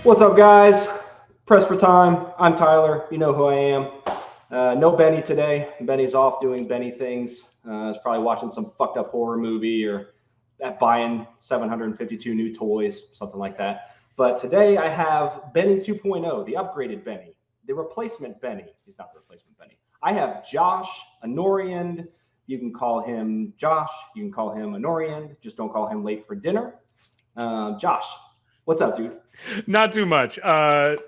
What's up, guys? Press for time. I'm Tyler. You know who I am. No Benny today. Benny's off doing Benny things. He's probably watching some fucked up horror movie or buying 752 new toys, something like that. But today I have Benny 2.0, the upgraded Benny, the replacement Benny. He's not the replacement Benny. I have Josh Anoriand. You can call him Josh. You can call him Anoriand. Just don't call him late for dinner. Josh, what's up, dude? Not too much.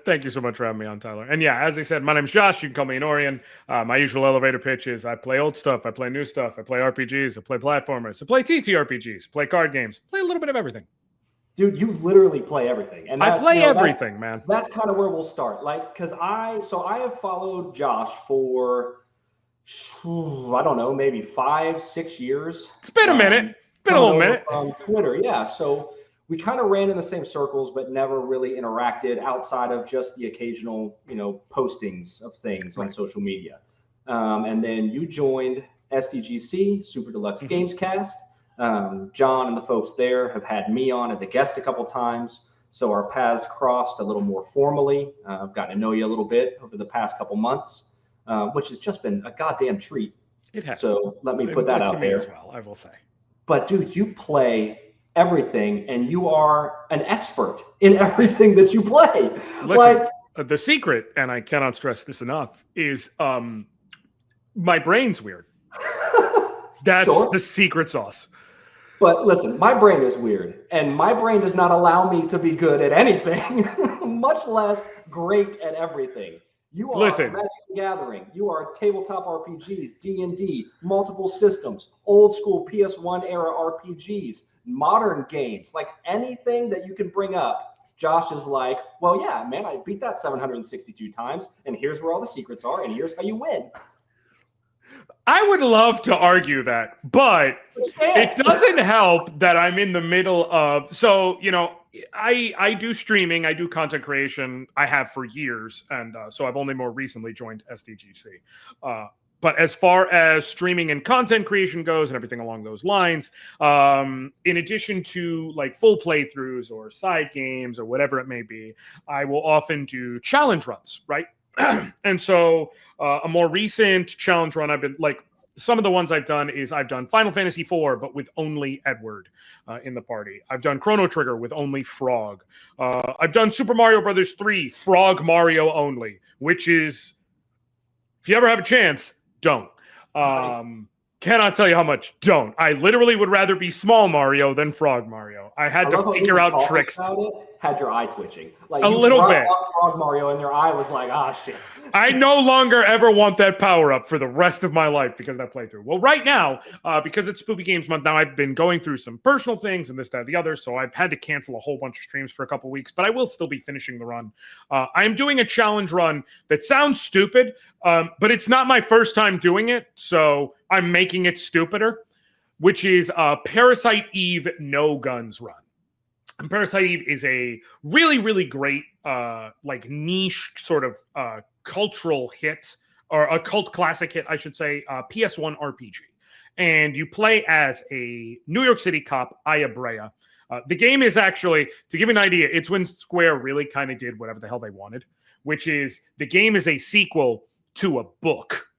Thank you so much for having me on, Tyler. And yeah, as I said, my name's Josh. You can call me Anoriand. My usual elevator pitch is I play old stuff, I play new stuff, I play RPGs, I play platformers, I play TTRPGs, play card games, play a little bit of everything. Dude, you literally play everything. And I play everything, man. That's kind of where we'll start. Like, because I have followed Josh for, I don't know, maybe 5-6 years. It's been a minute. Been a little minute. On Twitter, yeah. So we kind of ran in the same circles, but never really interacted outside of just the occasional, postings of things on social media. And then you joined SDGC, Super Deluxe Games Cast. John and the folks there have had me on as a guest a couple times. So our paths crossed a little more formally. I've gotten to know you a little bit over the past couple months, which has just been a goddamn treat. It has. So let me put that out there as well, I will say. But dude, you play everything, and you are an expert in everything that you play. Listen, the secret, and I cannot stress this enough, is my brain's weird. That's sure. The secret sauce. But listen, my brain is weird, and my brain does not allow me to be good at anything, much less great at everything. You are Magic the Gathering. You are tabletop RPGs, D&D, multiple systems, old school PS1 era RPGs, modern games, like anything that you can bring up. Josh is like, well, yeah, man, I beat that 762 times, and here's where all the secrets are, and here's how you win. I would love to argue that, but it doesn't help that I'm in the middle of, I do streaming, I do content creation, I have for years, and so I've only more recently joined SDGC. But as far as streaming and content creation goes and everything along those lines, in addition to like full playthroughs or side games or whatever it may be, I will often do challenge runs, right? And so a more recent challenge run, I've been like, some of the ones I've done is I've done Final Fantasy IV, but with only Edward in the party. I've done Chrono Trigger with only Frog. I've done Super Mario Brothers 3, Frog Mario only, which is, if you ever have a chance, don't. Cannot tell you how much. Don't. I literally would rather be Small Mario than Frog Mario. I had to figure out tricks. Had your eye twitching. Like a little bit. Frog Mario and your eye was like, shit. I no longer ever want that power up for the rest of my life because of that playthrough. Well, right now, because it's Spooky Games Month, now I've been going through some personal things and this, that, the other, so I've had to cancel a whole bunch of streams for a couple weeks, but I will still be finishing the run. I'm doing a challenge run that sounds stupid, but it's not my first time doing it, so I'm making it stupider, which is Parasite Eve No Guns run. And Parasite Eve is a really, really great, niche sort of cultural hit, or a cult classic hit, I should say, PS1 RPG. And you play as a New York City cop, Aya Brea. The game is actually, to give you an idea, it's when Square really kind of did whatever the hell they wanted, which is the game is a sequel to a book.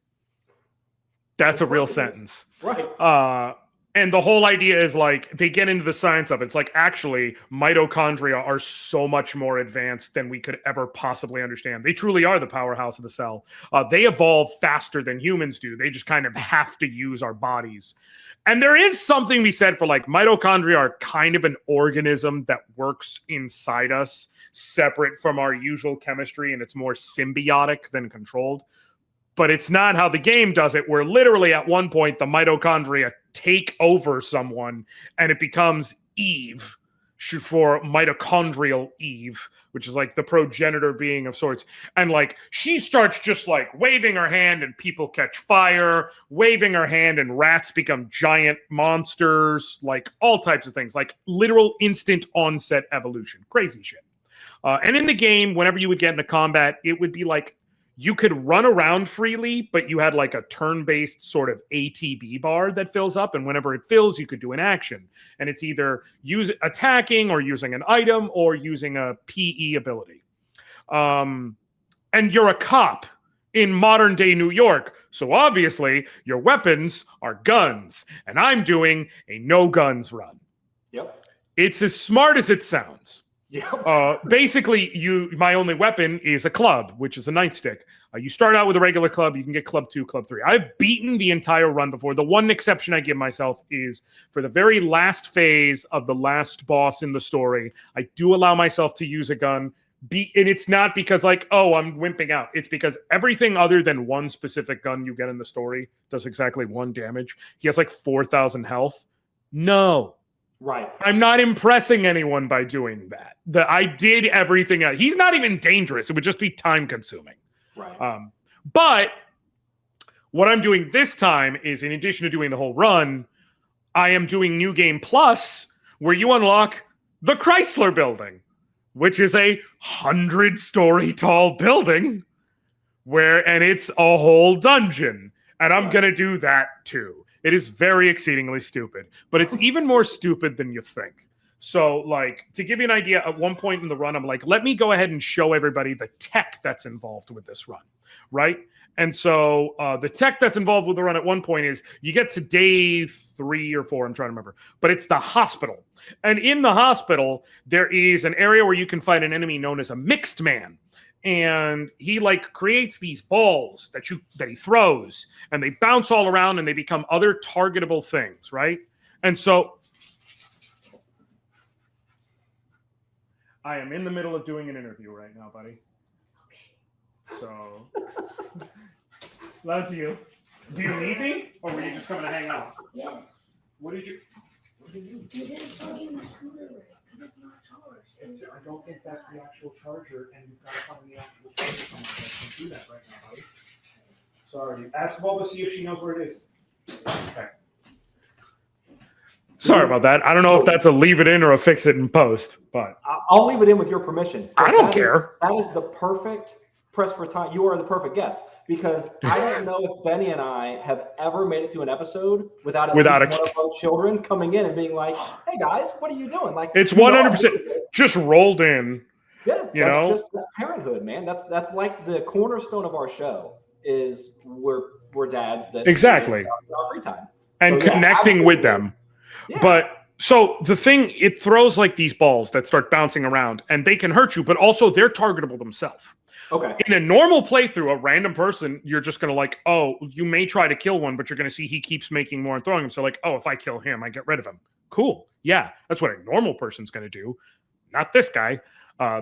That's a real sentence. Right. And the whole idea is like, they get into the science of it. It's like, actually, mitochondria are so much more advanced than we could ever possibly understand. They truly are the powerhouse of the cell. They evolve faster than humans do. They just kind of have to use our bodies. And there is something we said for like, mitochondria are kind of an organism that works inside us, separate from our usual chemistry, and it's more symbiotic than controlled. But it's not how the game does it, where literally at one point the mitochondria take over someone and it becomes Eve for mitochondrial Eve, which is like the progenitor being of sorts. And like she starts just like waving her hand and people catch fire, waving her hand and rats become giant monsters, like all types of things, like literal instant onset evolution. Crazy shit. And in the game, whenever you would get into combat, it would be like, you could run around freely, but you had like a turn-based sort of ATB bar that fills up, and whenever it fills, you could do an action. And it's either attacking or using an item or using a PE ability. And you're a cop in modern day New York, so obviously your weapons are guns, and I'm doing a no guns run. Yep. It's as smart as it sounds. Yep. Basically, my only weapon is a club, which is a nightstick. You start out with a regular club. You can get club 2, club 3. I've beaten the entire run before. The one exception I give myself is for the very last phase of the last boss in the story, I do allow myself to use a gun. And it's not because like, oh, I'm wimping out. It's because everything other than one specific gun you get in the story does exactly 1 damage. He has like 4,000 health. No. Right. I'm not impressing anyone by doing that. I did everything else. He's not even dangerous. It would just be time consuming. Right. But what I'm doing this time is, in addition to doing the whole run, I am doing New Game Plus, where you unlock the Chrysler Building, which is a 100-story tall building and it's a whole dungeon. And I'm going to do that too. It is very exceedingly stupid, but it's even more stupid than you think. So, like, to give you an idea, at one point in the run, I'm like, let me go ahead and show everybody the tech that's involved with this run, right? And so the tech that's involved with the run at one point is you get to day 3 or 4, I'm trying to remember, but it's the hospital. And in the hospital, there is an area where you can fight an enemy known as a mixed man. And he like creates these balls that he throws, and they bounce all around and they become other targetable things, right? And so I am in the middle of doing an interview right now, buddy. Okay. So that's you. Do you need me, or were you just coming to hang out? Yeah. What did you? You didn't plug in the scooter right, because it's not charged. I don't think that's the actual charger, and you've got to find the actual charger somewhere. I can't do that right now, buddy. Sorry. Ask Paul to see if she knows where it is. Okay. Sorry about that. I don't know if that's a leave it in or a fix it in post, but I'll leave it in with your permission. I don't care. That is the perfect press for time. You are the perfect guest, because I don't know if Benny and I have ever made it through an episode without one of our children coming in and being like, "Hey guys, what are you doing?" Like, it's 100% just rolled in. Yeah, that's parenthood, man. That's like the cornerstone of our show is we're dads that exactly our free time and so, connecting with them. Yeah. But so the thing, it throws like these balls that start bouncing around, and they can hurt you, but also they're targetable themselves. Okay. In a normal playthrough, a random person, you're just going to like, oh, you may try to kill one, but you're going to see he keeps making more and throwing them. So like, oh, if I kill him, I get rid of him. Cool. Yeah, that's what a normal person's going to do. Not this guy.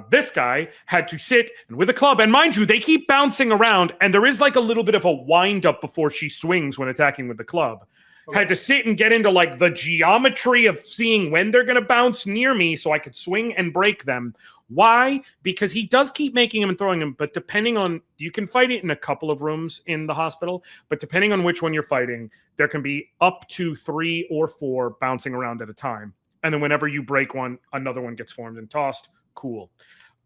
This guy had to sit and with a club, and mind you, they keep bouncing around, and there is like a little bit of a wind up before she swings when attacking with the club. Okay. Had to sit and get into like the geometry of seeing when they're going to bounce near me so I could swing and break them. Why? Because he does keep making them and throwing them, but depending on, you can fight it in a couple of rooms in the hospital, but depending on which one you're fighting, there can be up to 3 or 4 bouncing around at a time. And then whenever you break one, another one gets formed and tossed. Cool.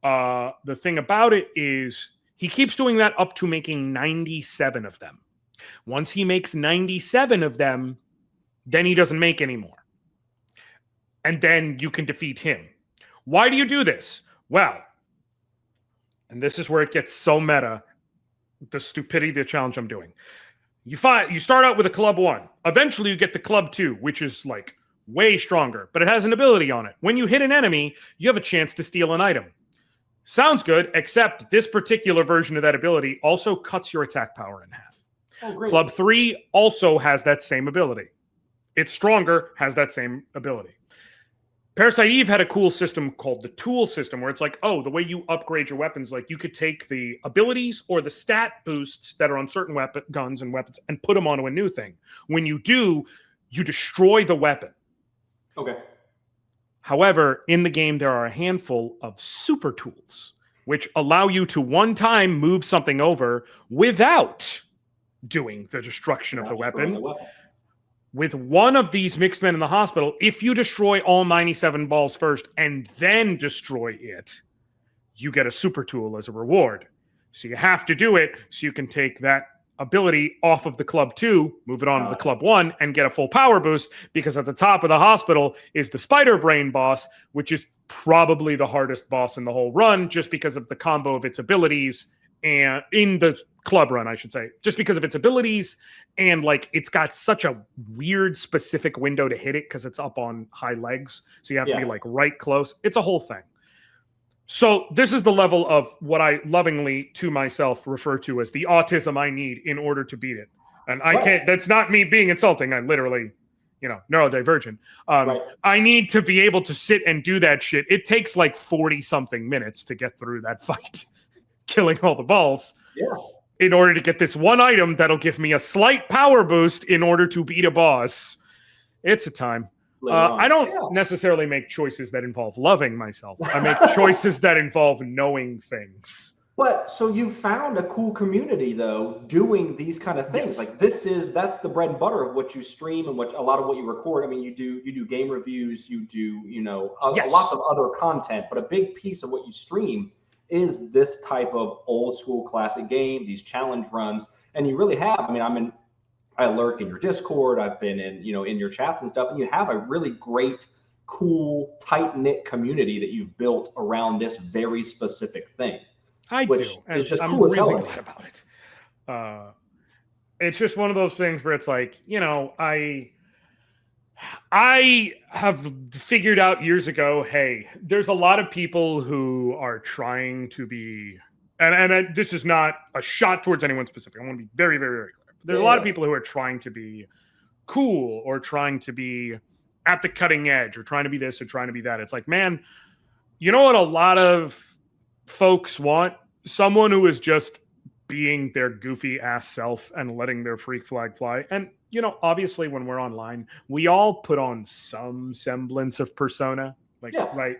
The thing about it is he keeps doing that up to making 97 of them. Once he makes 97 of them, then he doesn't make any more. And then you can defeat him. Why do you do this? Well, and this is where it gets so meta, the stupidity of the challenge I'm doing. You start out with a club 1. Eventually you get the club 2, which is like way stronger, but it has an ability on it. When you hit an enemy, you have a chance to steal an item. Sounds good, except this particular version of that ability also cuts your attack power in half. Oh, great. Club 3 also has that same ability. It's stronger, has that same ability. Parasite Eve had a cool system called the tool system, where it's like, oh, the way you upgrade your weapons, like you could take the abilities or the stat boosts that are on certain guns and weapons and put them onto a new thing. When you do, you destroy the weapon. Okay. However, in the game, there are a handful of super tools, which allow you to one time move something over without doing the destruction of the weapon. With one of these mixed men in the hospital, if you destroy all 97 balls first and then destroy it, you get a super tool as a reward. So you have to do it so you can take that ability off of the club 2, move it on to the club 1, and get a full power boost, because at the top of the hospital is the spider brain boss, which is probably the hardest boss in the whole run, just because of the combo of its abilities, and in the club run, I should say, just because of its abilities, and like it's got such a weird specific window to hit it because it's up on high legs, so you have to be like right close. It's a whole thing. So this is the level of what I lovingly to myself refer to as the autism I need in order to beat it. And I can't, that's not me being insulting. I'm literally, neurodivergent. I need to be able to sit and do that shit. It takes like 40 something minutes to get through that fight, killing all the balls in order to get this one item that'll give me a slight power boost in order to beat a boss. It's a time. I don't necessarily make choices that involve loving myself. I make choices that involve knowing things. But so you found a cool community though, doing these kind of things. Like that's the bread and butter of what you stream and what a lot of what you record. I mean, you do game reviews, you do, a lot of other content, but a big piece of what you stream is this type of old school classic game, these challenge runs. And you really have, I lurk in your Discord. I've been in your chats and stuff, and you have a really great, cool, tight-knit community that you've built around this very specific thing. Which is just cool as hell. I'm really glad about it. It's just one of those things where it's like, I have figured out years ago, hey, there's a lot of people who are trying to be, and this is not a shot towards anyone specific. I want to be very, very, very clear. There's a lot of people who are trying to be cool or trying to be at the cutting edge or trying to be this or trying to be that. It's like, man, you know what a lot of folks want? Someone who is just being their goofy ass self and letting their freak flag fly. And, obviously when we're online, we all put on some semblance of persona. Right.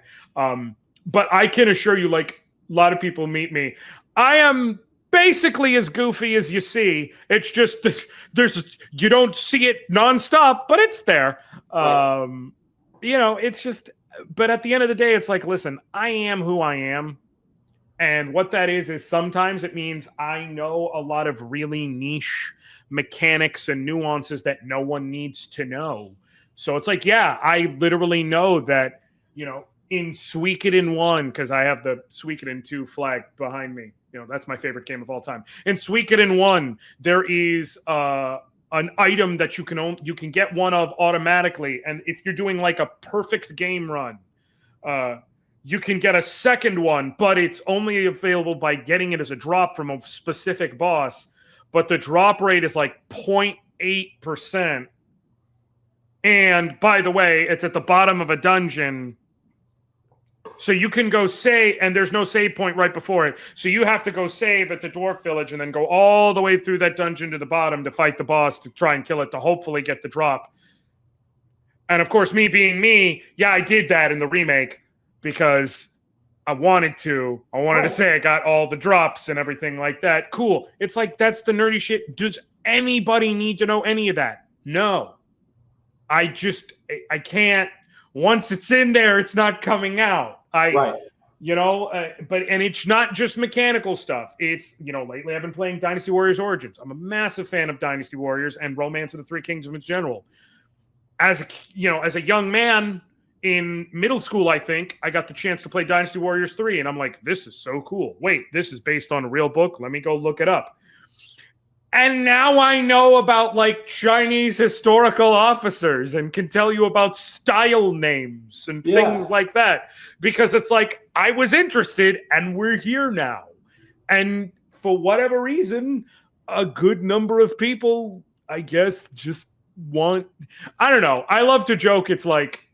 But I can assure you, like, a lot of people meet me. I am basically as goofy as you see. It's just that you don't see it nonstop, but it's there. It's just, but at the end of the day, it's like, listen, I am who I am. And what that is sometimes it means I know a lot of really niche mechanics and nuances that no one needs to know. So it's like, I literally know that, in Suikoden 1, because I have the Suikoden 2 flag behind me. That's my favorite game of all time. In Suikoden 1, there is an item that you can get one of automatically. And if you're doing like a perfect game run, you can get a second one, but it's only available by getting it as a drop from a specific boss. But the drop rate is like 0.8%. And by the way, it's at the bottom of a dungeon. So you can go save, and there's no save point right before it. So you have to go save at the dwarf village and then go all the way through that dungeon to the bottom to fight the boss to try and kill it to hopefully get the drop. And of course, me being me, I did that in the remake because I wanted to. I wanted to say I got all the drops and everything like that. Cool. It's like, that's the nerdy shit. Does anybody need to know any of that? No. I can't. Once it's in there, it's not coming out. But it's not just mechanical stuff. It's, lately I've been playing Dynasty Warriors Origins. I'm a massive fan of Dynasty Warriors and Romance of the Three Kingdoms in general. As a young man in middle school, I think I got the chance to play Dynasty Warriors 3, and I'm like, this is so cool. Wait, this is based on a real book. Let me go look it up. And now I know about like Chinese historical officers and can tell you about style names and things like that, because it's like, I was interested and we're here now. And for whatever reason, a good number of people, I guess, just want, I don't know. I love to joke. It's like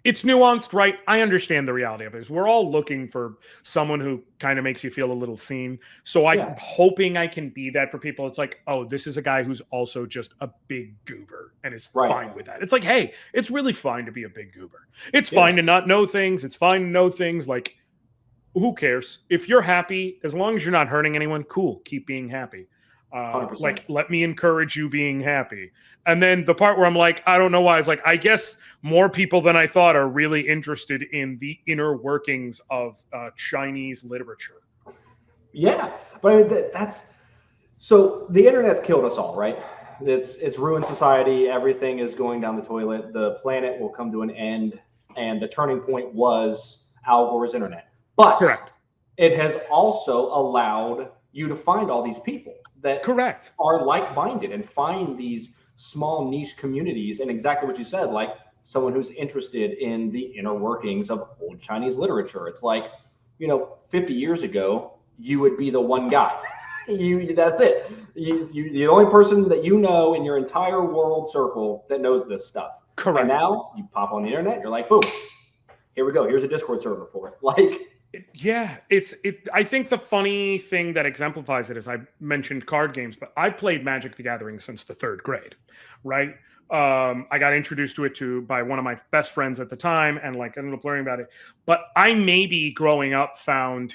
it's nuanced, right? I understand the reality of it. We're all looking for someone who kind of makes you feel a little seen. So I'm hoping I can be that for people. It's like, oh, this is a guy who's also just a big goober and is fine with that. It's like, hey, it's really fine to be a big goober. It's fine to not know things. It's fine to know things. Like, who cares? If you're happy, as long as you're not hurting anyone, cool. Keep being happy. Like, let me encourage you being happy. And then the part where I'm like, I don't know why. It's like, I guess more people than I thought are really interested in the inner workings of Chinese literature. Yeah, but I mean, that's so the internet's killed us all, right? It's ruined society. Everything is going down the toilet. The planet will come to an end, and the turning point was Al Gore's internet. But Correct. it has also allowed you to find all these people that Correct. are like-minded and find these small niche communities. And exactly what you said, like someone who's interested in the inner workings of old Chinese literature. It's like, 50 years ago, you would be the one guy. That's it. You're the only person that you know in your entire world circle that knows this stuff. Correct. And now you pop on the internet, you're like, boom, here we go. Here's a Discord server for it. Like, yeah, I think the funny thing that exemplifies it is I mentioned card games, but I played Magic the Gathering since the 3rd grade, right? I got introduced to it by one of my best friends at the time, and like ended up learning about it. But I maybe growing up found,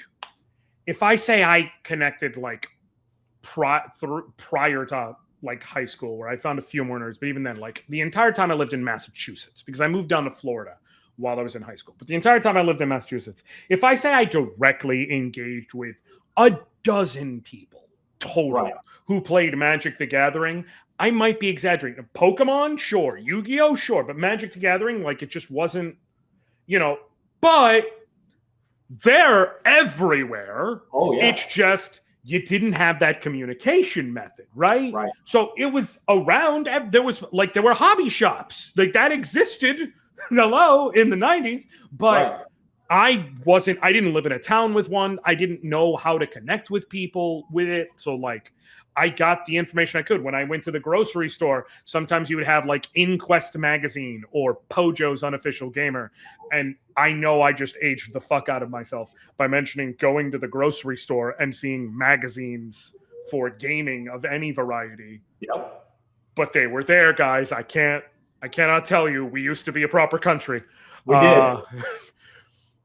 if I say I connected like prior to like high school, where I found a few more nerds, but even then, like the entire time I lived in Massachusetts, because I moved down to Florida while I was in high school. But the entire time I lived in Massachusetts, if I say I directly engaged with a dozen people total Right. who played Magic the Gathering, I might be exaggerating. Pokemon, sure. Yu-Gi-Oh, sure. But Magic the Gathering, like it just wasn't, but they're everywhere. Oh, yeah. It's just you didn't have that communication method, right? Right. So it was around. There were hobby shops like that existed. Hello, in the 90s, but Right. I didn't live in a town with one. I didn't know how to connect with people with it. So like I got the information I could. When I went to the grocery store, sometimes you would have like InQuest magazine or Pojo's Unofficial Gamer. And I know I just aged the fuck out of myself by mentioning going to the grocery store and seeing magazines for gaming of any variety. Yep. But they were there, guys. I cannot tell you, we used to be a proper country. We did.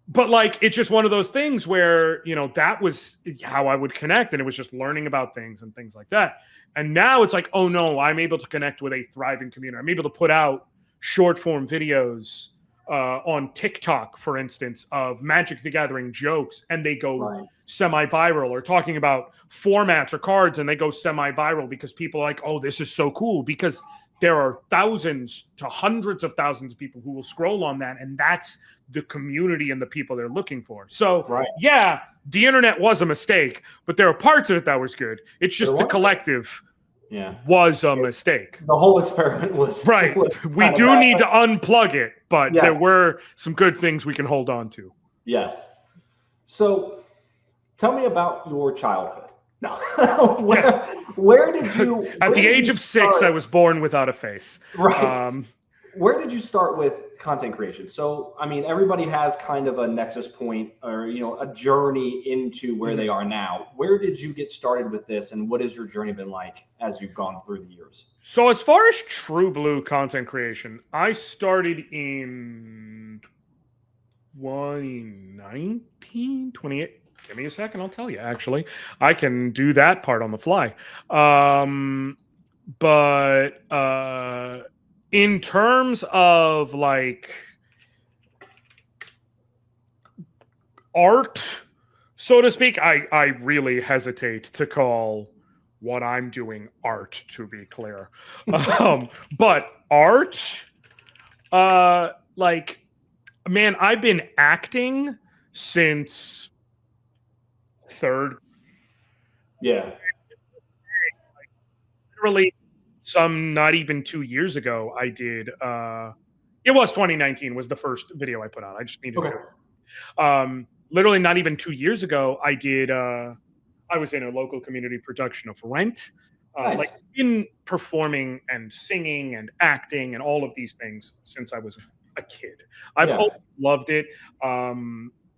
But like, it's just one of those things where, that was how I would connect. And it was just learning about things and things like that. And now it's like, oh no, I'm able to connect with a thriving community. I'm able to put out short form videos on TikTok, for instance, of Magic the Gathering jokes, and they go semi-viral, or talking about formats or cards, and they go semi-viral because people are like, oh, this is so cool, because there are thousands to hundreds of thousands of people who will scroll on that, and that's the community and the people they're looking for. So, yeah, the internet was a mistake, but there are parts of it that was good. It's just the collective was a mistake. The whole experiment was right. We do need to unplug it, but there were some good things we can hold on to. Yes. So, tell me about your childhood. No. Where did you? At the age of 6, I was born without a face. Right. Where did you start with content creation? So, I mean, everybody has kind of a nexus point, or a journey into where they are now. Where did you get started with this, and what has your journey been like as you've gone through the years? So, as far as true blue content creation, I started in 2019, 28. Give me a second, I'll tell you, actually. I can do that part on the fly. But in terms of like art, so to speak, I really hesitate to call what I'm doing art, to be clear. But art, like, man, I've been acting since 3rd. Yeah. Literally, not even 2 years ago, I did. It was 2019 was the first video I put out. I just needed to do it. Literally, not even 2 years ago, I did. I was in a local community production of Rent. Like, been performing and singing and acting and all of these things since I was a kid. I've always loved it.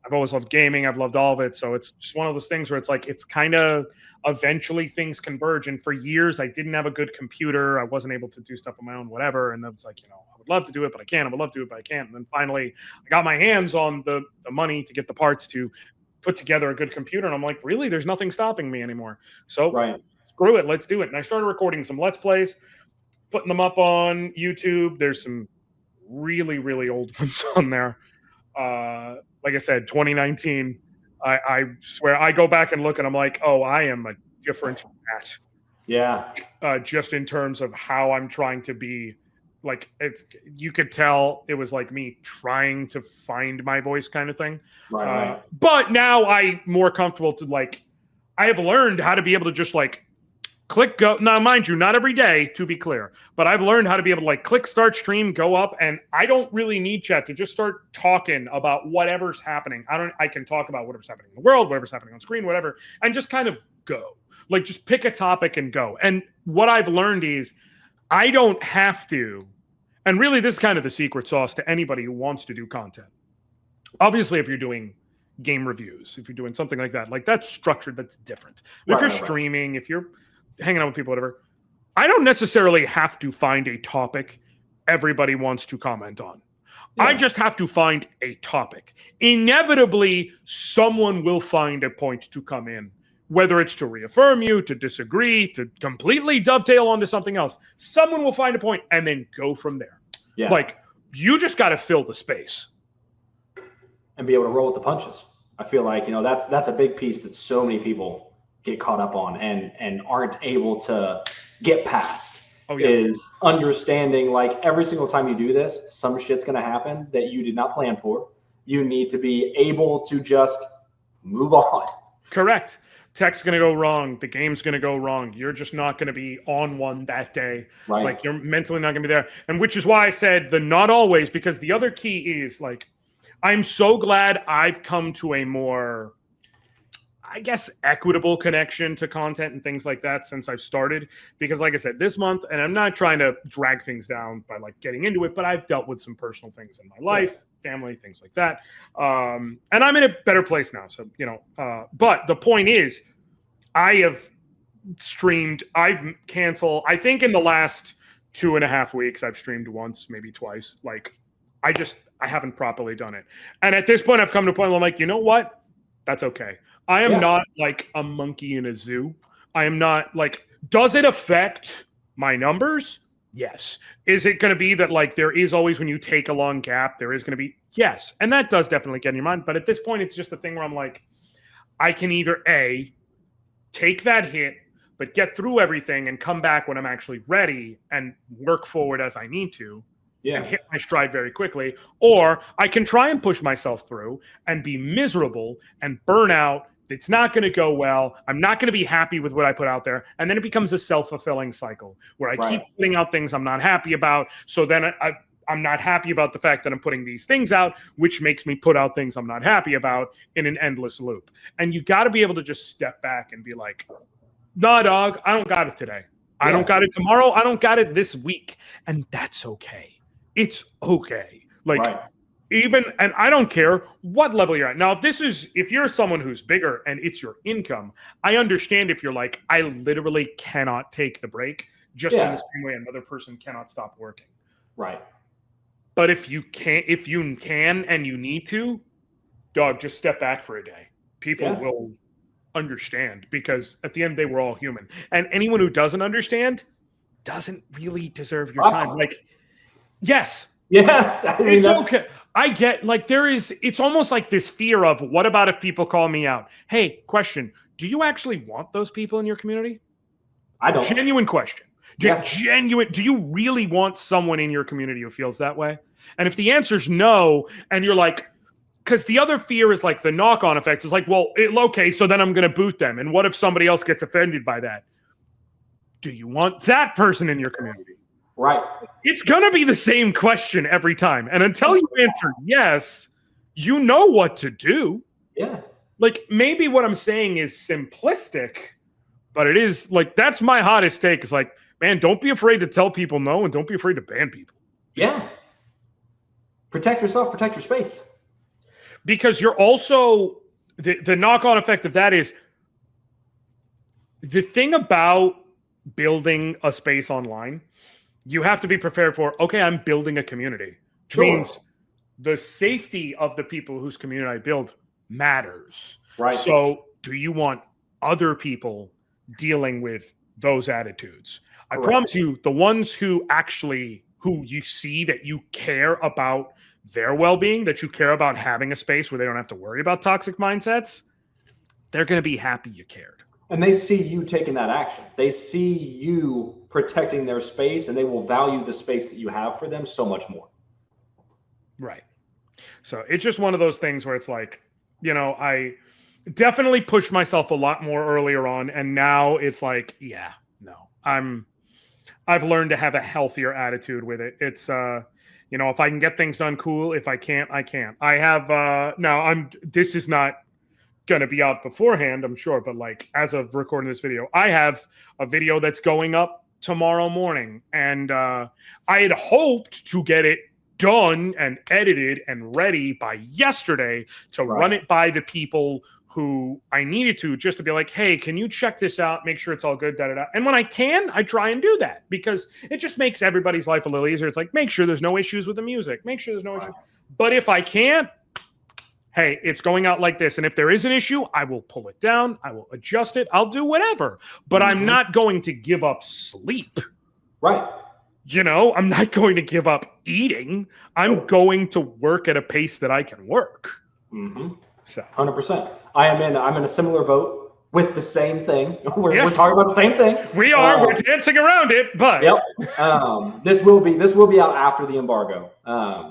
I've always loved gaming. I've loved all of it. So it's just one of those things where it's like, it's kind of eventually things converge. And for years, I didn't have a good computer. I wasn't able to do stuff on my own, whatever. And then it's like, I would love to do it, but I can't. I would love to do it, but I can't. And then finally, I got my hands on the money to get the parts to put together a good computer. And I'm like, really? There's nothing stopping me anymore. So screw it. Let's do it. And I started recording some Let's Plays, putting them up on YouTube. There's some really, really old ones on there. Like I said, 2019, I swear, I go back and look and I'm like, oh, I am a different cat. Yeah. Just in terms of how I'm trying to be. Like, you could tell it was like me trying to find my voice kind of thing. Right. But now I'm more comfortable to, like, I have learned how to be able to just like click go. Now, mind you, not every day, to be clear, but I've learned how to be able to like click start stream, go up, and I don't really need chat to just start talking about whatever's happening. I can talk about whatever's happening in the world, whatever's happening on screen, whatever, and just kind of go. Like, just pick a topic and go. And what I've learned is I don't have to. And really, this is kind of the secret sauce to anybody who wants to do content. Obviously, if you're doing game reviews, if you're doing something like that, like that's structured, that's different. But if you're streaming, if you're hanging out with people, whatever, I don't necessarily have to find a topic everybody wants to comment on. Yeah. I just have to find a topic. Inevitably, someone will find a point to come in. Whether it's to reaffirm you, to disagree, to completely dovetail onto something else, someone will find a point and then go from there. Yeah. Like, you just got to fill the space and be able to roll with the punches. I feel like, that's a big piece that so many people get caught up on and aren't able to get past. Is understanding, like, every single time you do this, some shit's going to happen that you did not plan for. You need to be able to just move on. Correct. Tech's going to go wrong. The game's going to go wrong. You're just not going to be on one that day. Right. Like, you're mentally not going to be there. And which is why I said the not always, because the other key is, like, I'm so glad I've come to a more, I guess, equitable connection to content and things like that since I've started. Because, like I said, this month, and I'm not trying to drag things down by, like, getting into it, but I've dealt with some personal things in my life. Family, things like that. And I'm in a better place now. So, but the point is, I have streamed, I've canceled, I think in the last 2.5 weeks, I've streamed once, maybe twice. Like, I haven't properly done it. And at this point, I've come to a point where I'm like, you know what? That's okay. I am not like a monkey in a zoo. I am not like, does it affect my numbers? Yes. Is it going to be that, like, there is always, when you take a long gap, there is going to be, yes. And that does definitely get in your mind. But at this point, it's just a thing where I'm like, I can either A, take that hit, but get through everything and come back when I'm actually ready and work forward as I need to and hit my stride very quickly. Or I can try and push myself through and be miserable and burn out. It's not going to go well. I'm not going to be happy with what I put out there. And then it becomes a self-fulfilling cycle where I keep putting out things I'm not happy about. So then I'm not happy about the fact that I'm putting these things out, which makes me put out things I'm not happy about in an endless loop. And you got to be able to just step back and be like, nah, dog, I don't got it today. I don't got it tomorrow. I don't got it this week. And that's okay. It's okay. Like, and I don't care what level you're at. Now, if you're someone who's bigger and it's your income, I understand if you're like, I literally cannot take the break, just in the same way another person cannot stop working. Right. But if you can and you need to, dog, just step back for a day. People will understand, because at the end of the day, we're all human. And anyone who doesn't understand doesn't really deserve your time. Like, yes. Yeah. I mean, it's okay. I get, like, it's almost like this fear of, what about if people call me out? Hey, question. Do you actually want those people in your community? I don't. Genuine question. Genuine. Do you really want someone in your community who feels that way? And if the answer is no, and you're like, because the other fear is like the knock-on effects is like, well, okay, so then I'm going to boot them. And what if somebody else gets offended by that? Do you want that person in your community? Right. It's going to be the same question every time. And until you answer yes, you know what to do. Yeah. Like, maybe what I'm saying is simplistic, but it is, like, that's my hottest take. Is like, man, don't be afraid to tell people no, and don't be afraid to ban people. Yeah. Protect yourself, protect your space. Because you're also, the knock-on effect of that is, the thing about building a space online, you have to be prepared for, okay, I'm building a community, which means the safety of the people whose community I build matters. Right. So do you want other people dealing with those attitudes? I promise you, the ones who you see that you care about their well-being, that you care about having a space where they don't have to worry about toxic mindsets, they're going to be happy you cared. And they see you taking that action. They see you protecting their space, and they will value the space that you have for them so much more. Right. So it's just one of those things where it's like, I definitely pushed myself a lot more earlier on. And now it's like, yeah, no, I've learned to have a healthier attitude with it. It's, if I can get things done, cool. If I can't, I can't. I have, this is not going to be out beforehand, I'm sure. But like, as of recording this video, I have a video that's going up tomorrow morning. And I had hoped to get it done and edited and ready by yesterday to run it by the people who I needed to, just to be like, hey, can you check this out? Make sure it's all good, da-da-da. And when I can, I try and do that because it just makes everybody's life a little easier. It's like, make sure there's no issues with the music. Make sure there's no issues. But if I can't, hey, it's going out like this. And if there is an issue, I will pull it down. I will adjust it. I'll do whatever. But I'm not going to give up sleep. Right. I'm not going to give up eating. I'm going to work at a pace that I can work. So 100%. I'm in a similar boat with the same thing. We're talking about the same thing. We are. We're dancing around it, but this will be out after the embargo.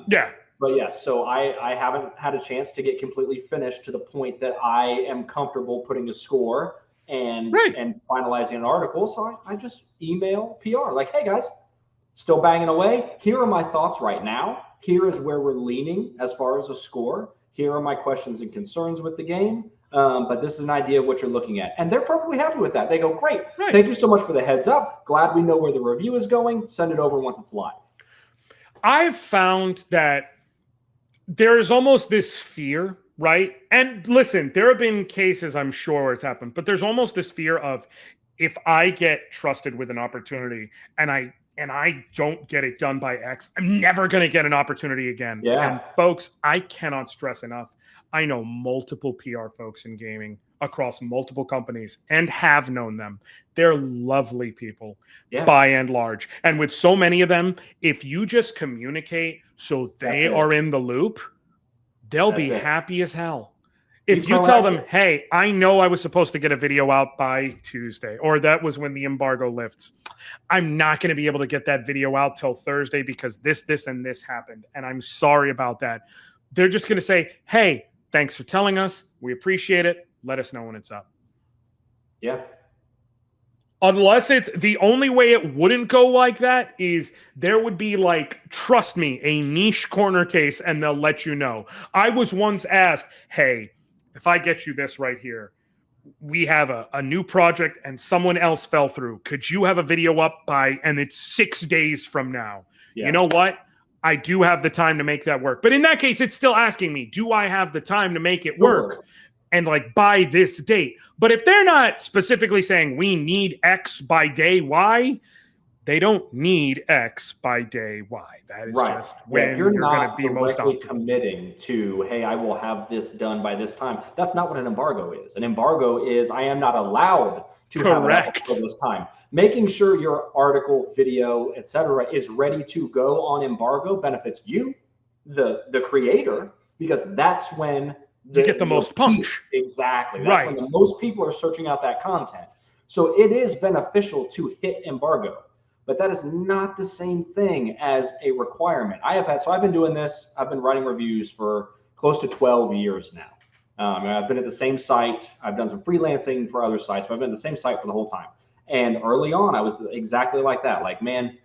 Yeah. But yes, so I haven't had a chance to get completely finished to the point that I am comfortable putting a score and finalizing an article. So I just email PR like, hey guys, still banging away. Here are my thoughts right now. Here is where we're leaning as far as a score. Here are my questions and concerns with the game. But this is an idea of what you're looking at. And they're perfectly happy with that. They go, great. Thank you so much for the heads up. Glad we know where the review is going. Send it over once it's live. I've found that there is almost this fear, right? And listen, there have been cases, I'm sure, where it's happened, but there's almost this fear of if I get trusted with an opportunity and I don't get it done by X, I'm never going to get an opportunity again. Yeah. And folks, I cannot stress enough. I know multiple PR folks in gaming across multiple companies and have known them. They're lovely people by and large. And with so many of them, if you just communicate so they are in the loop, they'll be happy as hell. If you tell them, hey, I know I was supposed to get a video out by Tuesday, or that was when the embargo lifts. I'm not going to be able to get that video out till Thursday because this, and this happened. And I'm sorry about that. They're just going to say, hey, thanks for telling us. We appreciate it. Let us know when it's up. Yeah. Unless it's the only way it wouldn't go like that is there would be like, trust me, a niche corner case and they'll let you know. I was once asked, hey, if I get you this right here, we have a new project and someone else fell through. Could you have a video up by, and it's 6 days from now? Yeah. You know what? I do have the time to make that work. But in that case, it's still asking me, do I have the time to make it work? And like by this date. But if they're not specifically saying we need X by day Y, they don't need X by day Y. That is just when you're going to be most optimal. Committing to, hey, I will have this done by this time. That's not what an embargo is. An embargo is I am not allowed to have it for this time. Making sure your article, video, etc., is ready to go on embargo benefits you, the creator, because that's when you get the most punch. Exactly. That's when the most people are searching out that content. So it is beneficial to hit embargo, but that is not the same thing as a requirement. I've been doing this. I've been writing reviews for close to 12 years now. I've been at the same site. I've done some freelancing for other sites, but I've been at the same site for the whole time. And early on, I was exactly like that. Like, man,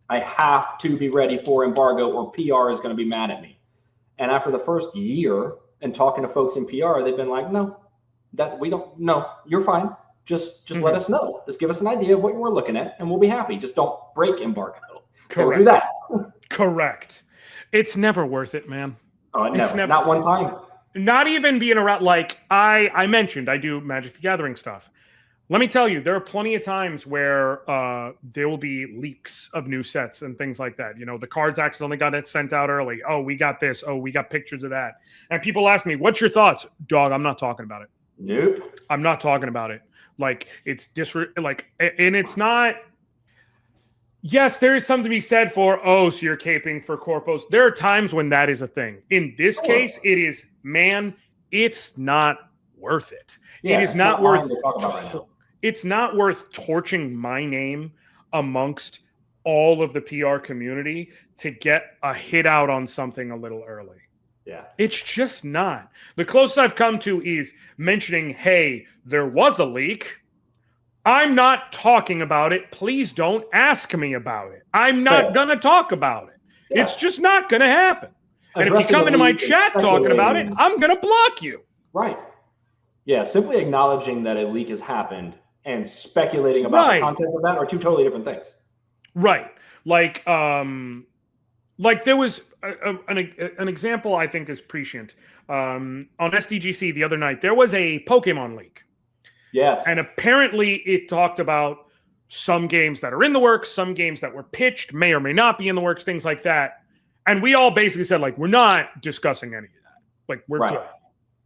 I have to be ready for embargo or PR is going to be mad at me. And after the first year and talking to folks in PR, they've been like, no, you're fine. Just let us know. Just give us an idea of what we're looking at and we'll be happy. Just don't break embargo. Don't do that. Correct. It's never worth it, man. Oh, never. Not one time. Not even being around. Like I mentioned, I do Magic the Gathering stuff. Let me tell you, there are plenty of times where there will be leaks of new sets and things like that. You know, the cards accidentally got it sent out early. Oh, we got this. Oh, we got pictures of that. And people ask me, what's your thoughts? Dog, I'm not talking about it. Nope. I'm not talking about it. Like, it's and it's not, Yes, there is something to be said for, oh, so you're caping for corpos. There are times when that is a thing. In this case, it is, man, it's not worth it. Yeah, it is it's not mine worth to talk about right now. It's not worth torching my name amongst all of the PR community to get a hit out on something a little early. Yeah. It's just not. The closest I've come to is mentioning, hey, there was a leak. I'm not talking about it. Please don't ask me about it. I'm not going to talk about it. Yeah. It's just not going to happen. And if you come into my chat talking about it, I'm going to block you. Right. Yeah, simply acknowledging that a leak has happened and speculating about the contents of that are two totally different things. Right. Like there was an example I think is prescient. On SDGC the other night, there was a Pokemon leak. Yes. And apparently it talked about some games that are in the works, some games that were pitched, may or may not be in the works, things like that. And we all basically said, like, we're not discussing any of that. Like, we're good.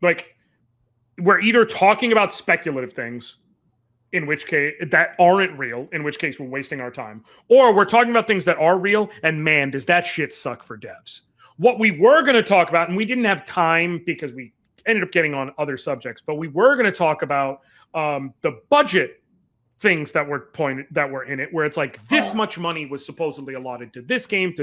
Like, we're either talking about speculative things, in which case that aren't real, in which case we're wasting our time, or we're talking about things that are real, and man, does that shit suck for devs. What we were going to talk about, and we didn't have time because we ended up getting on other subjects, but we were going to talk about the budget things that were in it, where it's like this much money was supposedly allotted to this game,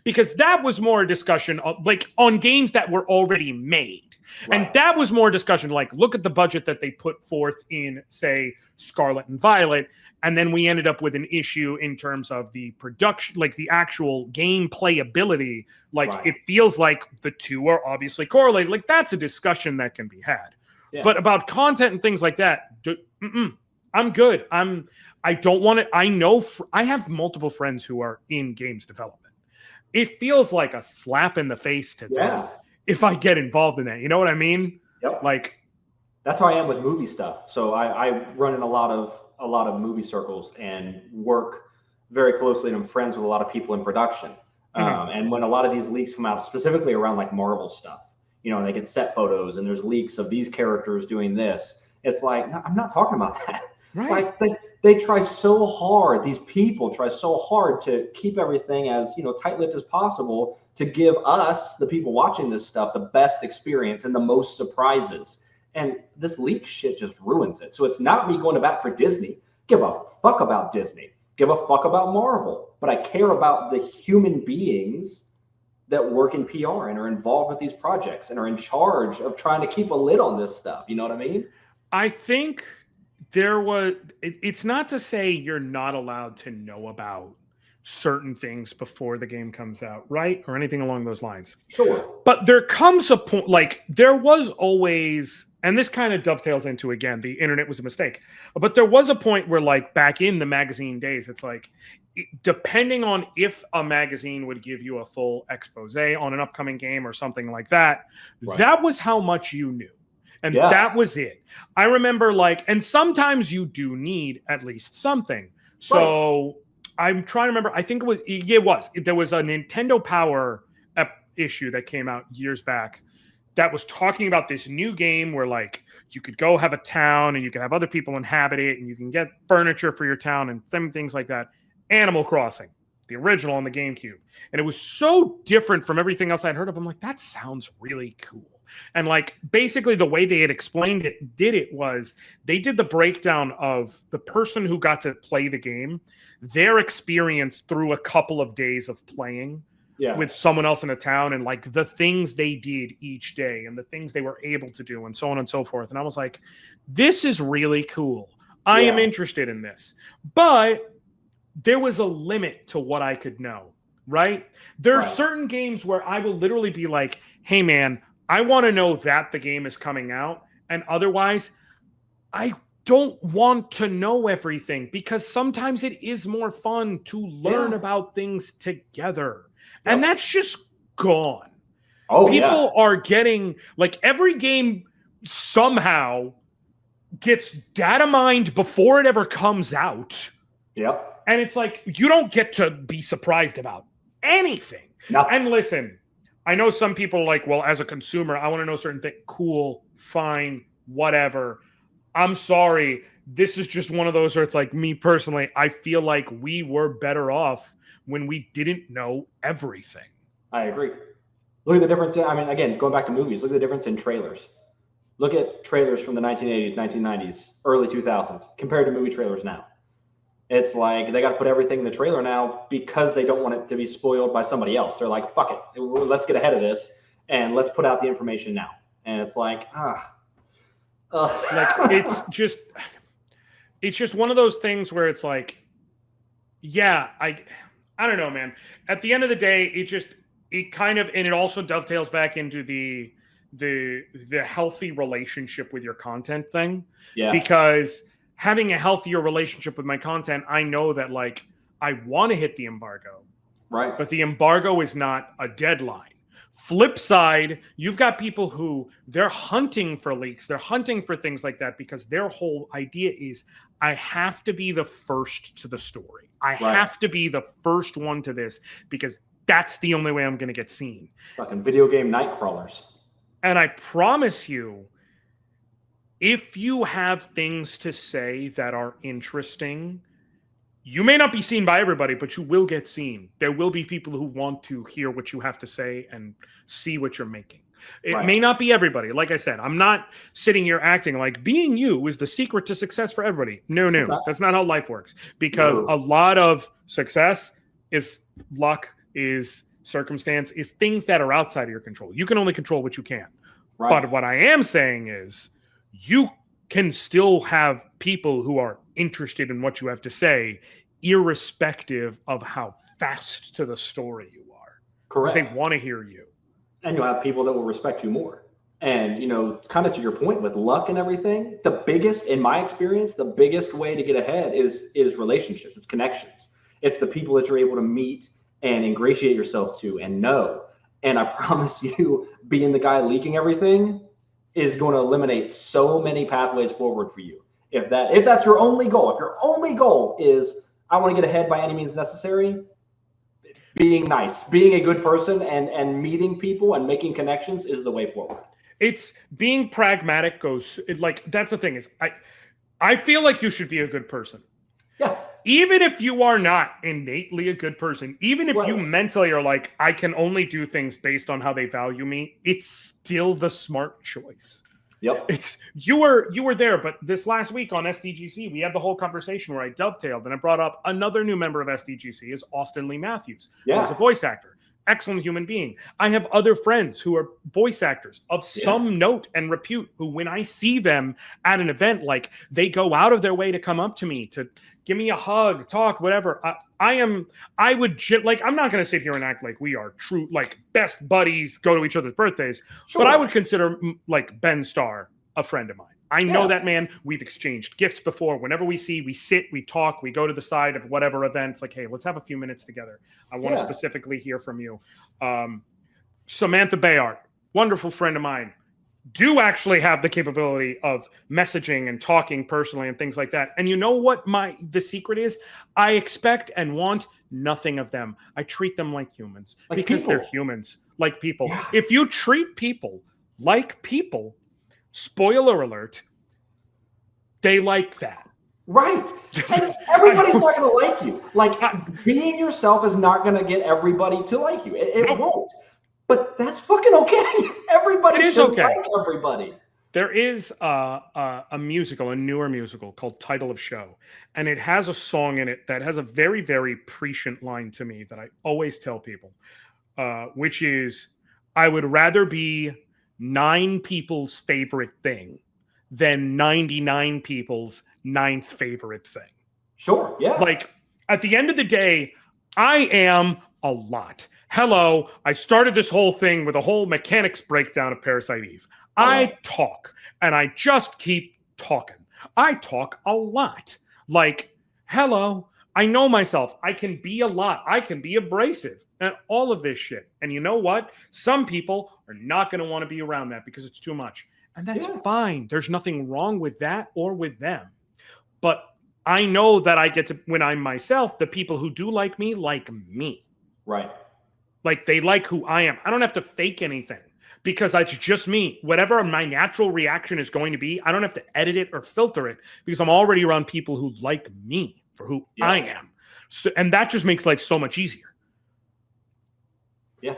because that was more a discussion of, like, on games that were already made. Right. And that was more discussion like, look at the budget that they put forth in, say, Scarlet and Violet. And then we ended up with an issue in terms of the production, like the actual game playability. Like, it feels like the two are obviously correlated. Like, that's a discussion that can be had. Yeah. But about content and things like that, I'm good. I don't want to. I know I have multiple friends who are in games development. It feels like a slap in the face to them if I get involved in that. You know what I mean? Yep. Like, that's how I am with movie stuff. So I run in a lot of movie circles and work very closely, and I'm friends with a lot of people in production. And when a lot of these leaks come out, specifically around like Marvel stuff, you know, and they get set photos and there's leaks of these characters doing this. It's like, no, I'm not talking about that. Right. Like they try so hard. These people try so hard to keep everything as, you know, tight-lipped as possible to give us, the people watching this stuff, the best experience and the most surprises. And this leak shit just ruins it. So it's not me going to bat for Disney. Give a fuck about Disney. Give a fuck about Marvel. But I care about the human beings that work in PR and are involved with these projects and are in charge of trying to keep a lid on this stuff. You know what I mean? I think it's not to say you're not allowed to know about certain things before the game comes out, right? Or anything along those lines. Sure. But there comes a point, like there was always, and this kind of dovetails into, again, the internet was a mistake. But there was a point where, like, back in the magazine days, it's like, depending on if a magazine would give you a full expose on an upcoming game or something like that, that was how much you knew. And that was it. I remember, like, and sometimes you do need at least something. So I'm trying to remember. I think there was a Nintendo Power issue that came out years back that was talking about this new game where, like, you could go have a town and you could have other people inhabit it and you can get furniture for your town and some things like that. Animal Crossing, the original on the GameCube. And it was so different from everything else I'd heard of. I'm like, that sounds really cool. And, like, basically the way they had explained it, was they did the breakdown of the person who got to play the game, their experience through a couple of days of playing with someone else in a town, and, like, the things they did each day and the things they were able to do and so on and so forth. And I was like, this is really cool. I am interested in this. But there was a limit to what I could know, right? There are certain games where I will literally be like, hey, man, I want to know that the game is coming out. And otherwise, I don't want to know everything, because sometimes it is more fun to learn about things together. And that's just gone. People are getting, like, every game somehow gets data mined before it ever comes out. Yep. And it's like, you don't get to be surprised about anything. No. And listen, I know some people are like, well, as a consumer, I want to know certain things. Cool, fine, whatever. I'm sorry. this is just one of those where it's like, me personally, I feel like we were better off when we didn't know everything. I agree. Look at the difference. I mean, again, going back to movies, look at the difference in trailers. Look at trailers from the 1980s, 1990s, early 2000s compared to movie trailers now. It's like they got to put everything in the trailer now because they don't want it to be spoiled by somebody else. They're like, fuck it, let's get ahead of this and let's put out the information now. And it's like, like it's just one of those things where it's like, yeah, I don't know, man. At the end of the day, it kind of, and it also dovetails back into the healthy relationship with your content thing. Yeah. Because having a healthier relationship with my content, I know that like I want to hit the embargo. Right. But the embargo is not a deadline. Flip side, you've got people who they're hunting for leaks. They're hunting for things like that because their whole idea is I have to be the first to the story. I have to be the first one to this because that's the only way I'm going to get seen. Fucking video game night crawlers. And I promise you, if you have things to say that are interesting, you may not be seen by everybody, but you will get seen. There will be people who want to hear what you have to say and see what you're making. It may not be everybody. Like I said, I'm not sitting here acting like being you is the secret to success for everybody. No. That's not how life works. Because a lot of success is luck, is circumstance, is things that are outside of your control. You can only control what you can. Right. But what I am saying is you can still have people who are interested in what you have to say, irrespective of how fast to the story you are. Correct. Because they want to hear you. And you'll have people that will respect you more. And, you know, kind of to your point with luck and everything, the biggest, in my experience, the biggest way to get ahead is relationships. It's connections. It's the people that you're able to meet and ingratiate yourself to and know. And I promise you, being the guy leaking everything is going to eliminate so many pathways forward for you. If that's your only goal, if your only goal is I want to get ahead by any means necessary, being nice, being a good person and meeting people and making connections is the way forward. It's being pragmatic that's the thing is I feel like you should be a good person. Yeah. Even if you are not innately a good person, even if you mentally are like, I can only do things based on how they value me, it's still the smart choice. Yep. It's you were there, but this last week on SDGC, we had the whole conversation where I dovetailed and I brought up another new member of SDGC is Austin Lee Matthews, who's a voice actor. Excellent human being. I have other friends who are voice actors of some note and repute who, when I see them at an event, like they go out of their way to come up to me to give me a hug, talk, whatever. I'm not going to sit here and act like we are true, like best buddies, go to each other's birthdays, but I would consider like Ben Starr a friend of mine. I know that man. We've exchanged gifts before. Whenever we sit, we talk, we go to the side of whatever events. Like, hey, let's have a few minutes together. I want to specifically hear from you. Samantha Bayard, wonderful friend of mine, do actually have the capability of messaging and talking personally and things like that. And you know what the secret is? I expect and want nothing of them. I treat them like humans because they're humans, like people. Yeah. If you treat people like people, spoiler alert, they like that. Right. And everybody's not going to like you. Like, being yourself is not going to get everybody to like you. It won't. But that's fucking okay. Everybody should like everybody. There is a musical, a newer musical called Title of Show. And it has a song in it that has a very, very prescient line to me that I always tell people, which is, I would rather be 9 people's favorite thing than 99 people's 9th favorite thing. Sure, yeah. Like, at the end of the day, I am a lot. Hello, I started this whole thing with a whole mechanics breakdown of Parasite Eve. I talk, and I just keep talking. I talk a lot. Like, hello, I know myself. I can be a lot. I can be abrasive and all of this shit. And you know what? Some people are not going to want to be around that because it's too much. And that's fine. There's nothing wrong with that or with them. But I know that I get to, when I'm myself, the people who do like me. Right. Like, they like who I am. I don't have to fake anything because that's just me. Whatever my natural reaction is going to be, I don't have to edit it or filter it because I'm already around people who like me for who I am. So, and that just makes life so much easier. Yeah.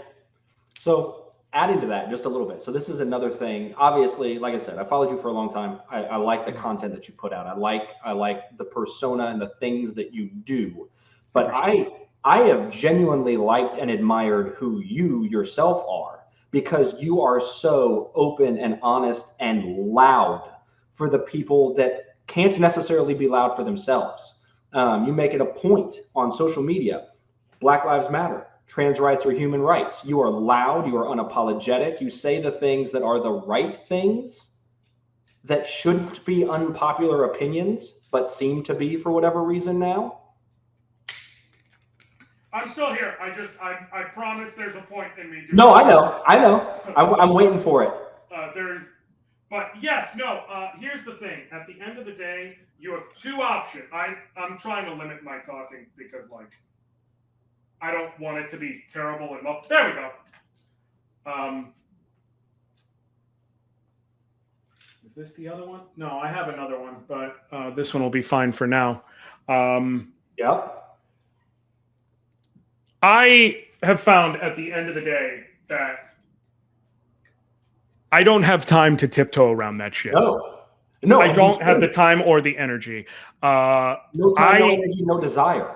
So adding to that just a little bit. So this is another thing. Obviously, like I said, I followed you for a long time. I like the content that you put out. I like the persona and the things that you do. But I have genuinely liked and admired who you yourself are, because you are so open and honest and loud for the people that can't necessarily be loud for themselves. You make it a point on social media. Black Lives Matter. Trans rights are human rights. You are loud. You are unapologetic. You say the things that are the right things that shouldn't be unpopular opinions, but seem to be for whatever reason now. I'm still here. I promise there's a point in me. No, I know. I'm waiting for it. But yes, no. Here's the thing. At the end of the day, you have two options. I'm trying to limit my talking because, like, I don't want it to be terrible and muffled. There we go. Is this the other one? No, I have another one, but this one will be fine for now. Yep. I have found at the end of the day that I don't have time to tiptoe around that shit. No, I don't have the time or the energy. No time, no energy, no desire.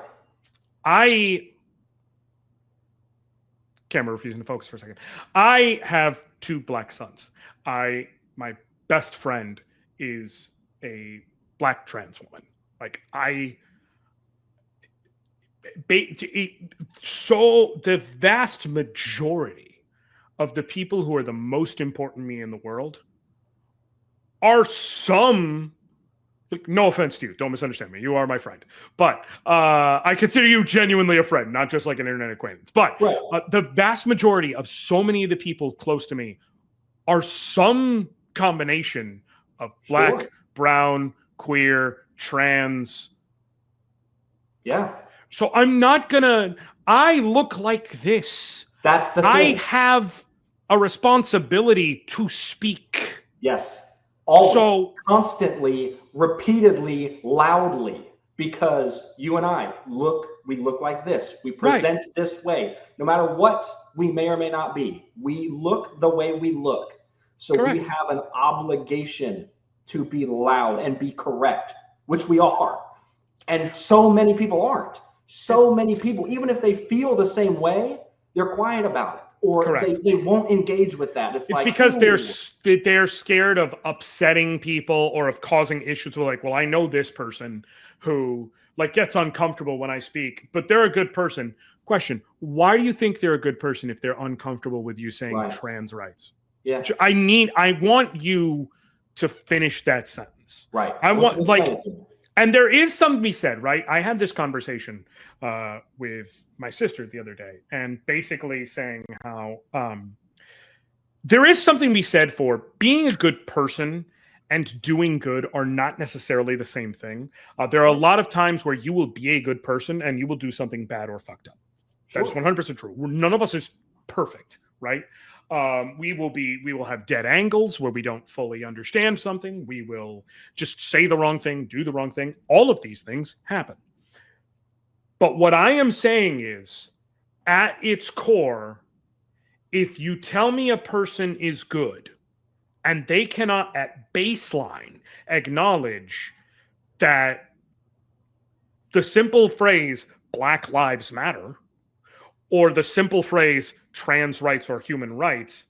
Camera refusing to focus for a second. I have two black sons. My best friend is a black trans woman. Like so the vast majority of the people who are the most important to me in the world are some, no offense to you, don't misunderstand me, you are my friend, but I consider you genuinely a friend, not just like an internet acquaintance. But the vast majority of so many of the people close to me are some combination of black, brown, queer, trans. Yeah. So I'm not I look like this. That's the thing. I have a responsibility to speak. Yes. Always, so constantly, repeatedly, loudly, because you and I look like this. We present this way. No matter what we may or may not be, we look the way we look. So we have an obligation to be loud and be correct, which we are. And so many people aren't. So many people, even if they feel the same way, they're quiet about it, or they won't engage with that. It's like, because they're scared of upsetting people or of causing issues. With, like, well, I know this person who like gets uncomfortable when I speak, but they're a good person. Question: why do you think they're a good person if they're uncomfortable with you saying trans rights? Yeah, I want you to finish that sentence. Right. I want and there is something to be said, right? I had this conversation with my sister the other day, and basically saying how there is something to be said for being a good person and doing good are not necessarily the same thing. There are a lot of times where you will be a good person and you will do something bad or fucked up. That's 100% true. None of us is perfect, right? We will have dead angles where we don't fully understand something. We will just say the wrong thing, do the wrong thing. All of these things happen. But what I am saying is, at its core, if you tell me a person is good and they cannot at baseline acknowledge that the simple phrase Black Lives Matter or the simple phrase trans rights or human rights,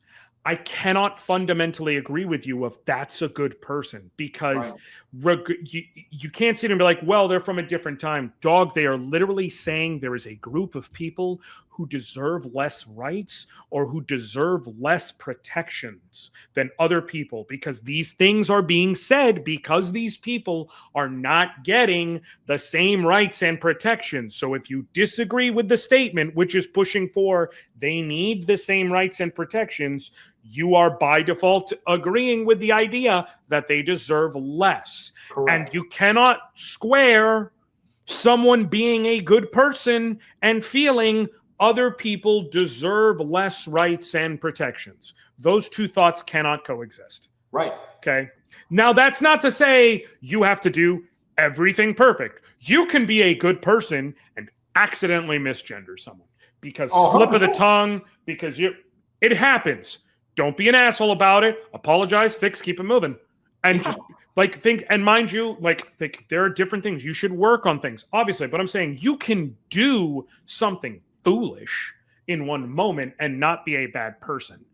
I cannot fundamentally agree with you if that's a good person, because you can't sit and be like, well, they're from a different time. Dog, they are literally saying there is a group of people who deserve less rights or who deserve less protections than other people, because these things are being said because these people are not getting the same rights and protections. So if you disagree with the statement, which is pushing for they need the same rights and protections, you are by default agreeing with the idea that they deserve less. Correct. And you cannot square someone being a good person and feeling other people deserve less rights and protections. Those two thoughts cannot coexist. Right. Okay. Now, that's not to say you have to do everything perfect. You can be a good person and accidentally misgender someone because slip of the tongue, because it happens. Don't be an asshole about it. Apologize, fix, keep it moving. And just think, and mind you, there are different things. You should work on things, obviously. But I'm saying you can do something foolish in one moment and not be a bad person.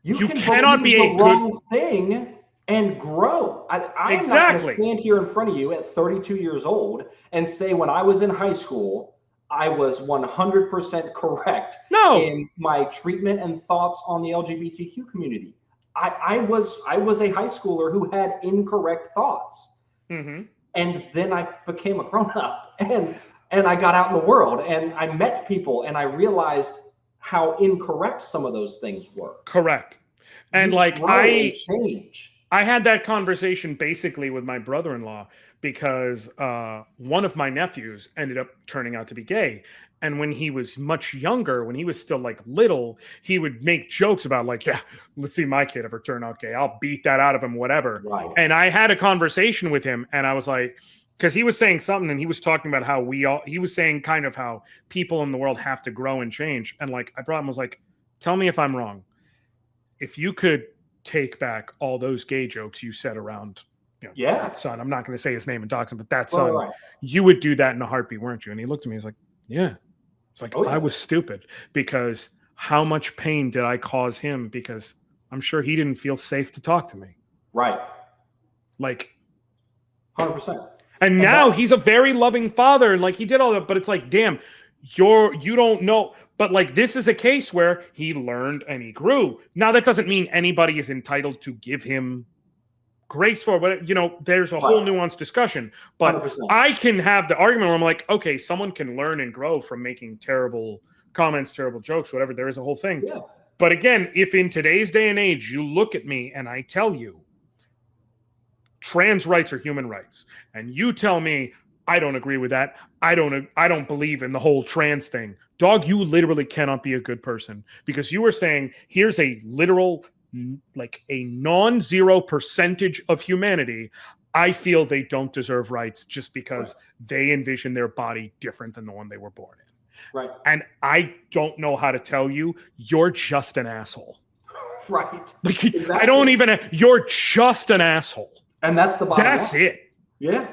You cannot be a wrong thing and grow. I'm not going to stand here in front of you at 32 years old and say when I was in high school, I was 100% correct in my treatment and thoughts on the LGBTQ community. I was a high schooler who had incorrect thoughts. Mm-hmm. And then I became a grown-up and I got out in the world and I met people and I realized how incorrect some of those things were. Correct. And I had that conversation basically with my brother-in-law because one of my nephews ended up turning out to be gay. And when he was much younger, when he was still little, he would make jokes about yeah, let's see my kid ever turn out gay. I'll beat that out of him, whatever. Right. And I had a conversation with him and I was like, because he was saying something and he was talking about how he was saying kind of how people in the world have to grow and change. And I brought him, was like, tell me if I'm wrong. If you could take back all those gay jokes you said around that son, I'm not going to say his name and dox him, but that son, you would do that in a heartbeat, weren't you? And he looked at me, he's like, yeah. It's I was stupid because how much pain did I cause him? Because I'm sure he didn't feel safe to talk to me. Right. 100%. And now he's a very loving father and he did all that, but it's damn, you don't know. But this is a case where he learned and he grew. Now that doesn't mean anybody is entitled to give him grace for it, but there's a whole nuanced discussion. But 100%. I can have the argument where I'm okay, someone can learn and grow from making terrible comments, terrible jokes, whatever. There is a whole thing. Yeah. But again, if in today's day and age you look at me and I tell you trans rights are human rights, and you tell me I don't agree with that, I don't believe in the whole trans thing, dog, you literally cannot be a good person because you are saying here's a literal a non-zero percentage of humanity. I feel they don't deserve rights just because they envision their body different than the one they were born in. Right. And I don't know how to tell you, you're just an asshole. Right. Exactly. I don't even, you're just an asshole. And that's the bottom line. That's it. Yeah.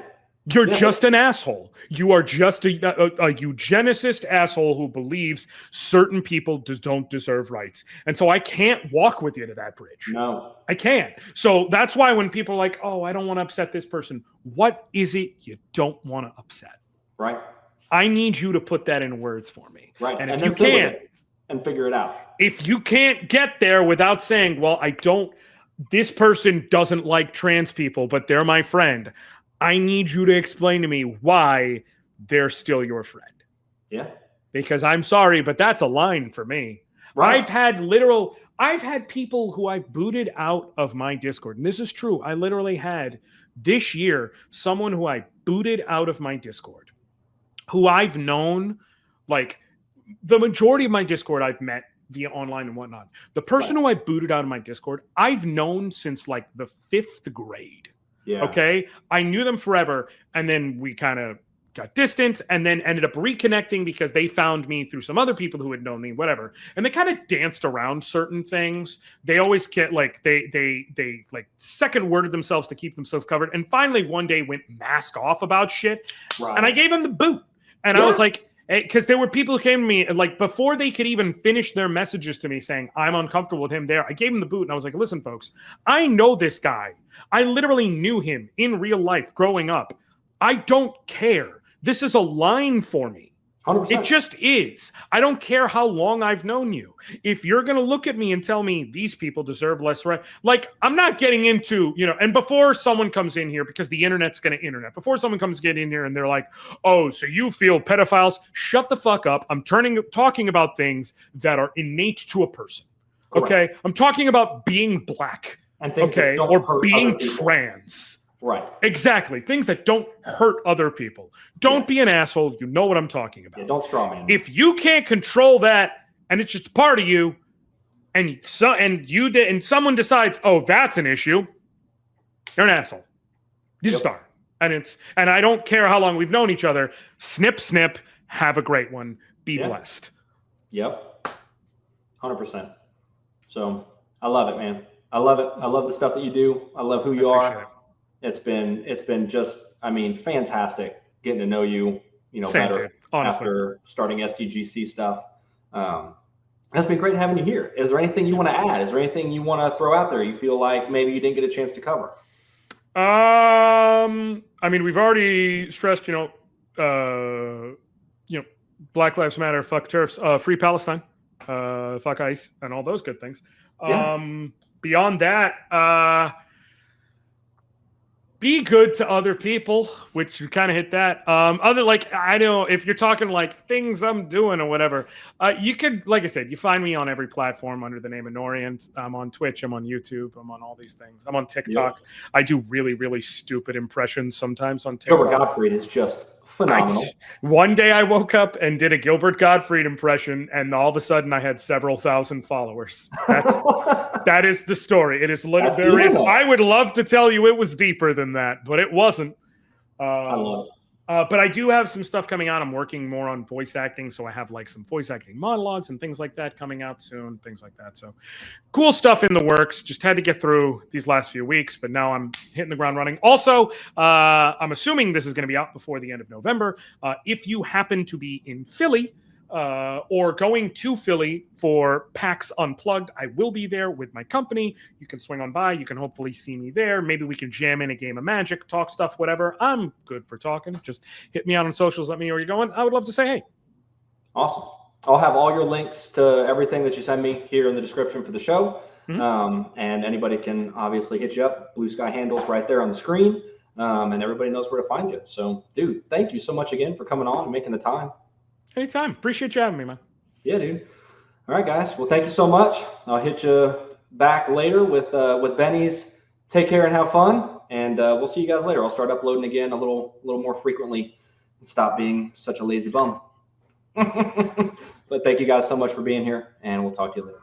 You're just an asshole. You are just a eugenicist asshole who believes certain people don't deserve rights. And so I can't walk with you to that bridge. No. I can't. So that's why when people are oh, I don't want to upset this person. What is it you don't want to upset? Right. I need you to put that in words for me. Right. And if you can't. And figure it out. If you can't get there without saying, well, this person doesn't like trans people, but they're my friend. I need you to explain to me why they're still your friend. Yeah. Because I'm sorry, but that's a line for me. Right. I've had people who I've booted out of my Discord. And this is true. I literally had this year someone who I booted out of my Discord, who I've known, the majority of my Discord I've met via online and whatnot. The person who I booted out of my Discord, I've known since the 5th grade. Yeah. Okay. I knew them forever. And then we kind of got distant and then ended up reconnecting because they found me through some other people who had known me, whatever. And they kind of danced around certain things. They always get they second worded themselves to keep themselves covered. And finally one day went mask off about shit. Right. And I gave them the boot. And I was because there were people who came to me before they could even finish their messages to me saying, I'm uncomfortable with him there. I gave him the boot and I was like, listen, folks, I know this guy. I literally knew him in real life growing up. I don't care. This is a line for me. 100%. It just is. I don't care how long I've known you. If you're going to look at me and tell me these people deserve less right, I'm not getting into, and before someone comes in here, because the internet's going to internet, before someone get in here and they're like, oh, so you feel pedophiles, shut the fuck up. I'm talking about things that are innate to a person. Correct. Okay. I'm talking about being black. And things or being trans. Right. Exactly. Things that don't hurt other people. Don't be an asshole. You know what I'm talking about. Yeah, don't straw man. If you can't control that and it's just part of you, and someone decides, oh, that's an issue, you're an asshole. You just are. And I don't care how long we've known each other. Snip, snip. Have a great one. Be blessed. Yep. 100%. So I love it, man. I love it. I love the stuff that you do. I love who you are. It's been just, I mean, fantastic getting to know you, better after starting SDGC stuff. It's been great having you here. Is there anything you want to add? Is there anything you want to throw out there you feel like maybe you didn't get a chance to cover? I mean, we've already stressed, Black Lives Matter, fuck turfs, free Palestine, fuck ICE, and all those good things. Beyond that, be good to other people, which you kind of hit that. I know if you're talking like things I'm doing or whatever, you could, like I said, you find me on every platform under the name Anoriand. I'm on Twitch, I'm on YouTube, I'm on all these things. I'm on TikTok. I do really, really stupid impressions sometimes on TikTok. Gilbert Gottfried is just phenomenal. One day I woke up and did a Gilbert Gottfried impression, and all of a sudden I had several thousand followers. That is the story. It is I would love to tell you it was deeper than that, but it wasn't. I love it. But I do have some stuff coming out. I'm working more on voice acting, so I have like some voice acting monologues and things like that coming out soon, things like that. So cool stuff in the works. Just had to get through these last few weeks, but now I'm hitting the ground running. Also, I'm assuming this is going to be out before the end of November. If you happen to be in Philly, or going to Philly for PAX Unplugged, I will be there with my company. You can swing on by. You can hopefully see me there. Maybe we can jam in a game of Magic, talk stuff, whatever. I'm good for talking. Just hit me out on socials. Let me know where you're going. I would love to say hey. Awesome. I'll have all your links to everything that you send me here in the description for the show. And anybody can obviously hit you up. Blue Sky handles right there on the screen. And everybody knows where to find you. So, dude, thank you so much again for coming on and making the time. Anytime. Appreciate you having me, man. Yeah, dude. All right, guys. Well, thank you so much. I'll hit you back later with Benny's Take Care and Have Fun. And we'll see you guys later. I'll start uploading again a little more frequently and stop being such a lazy bum. But thank you guys so much for being here, and we'll talk to you later.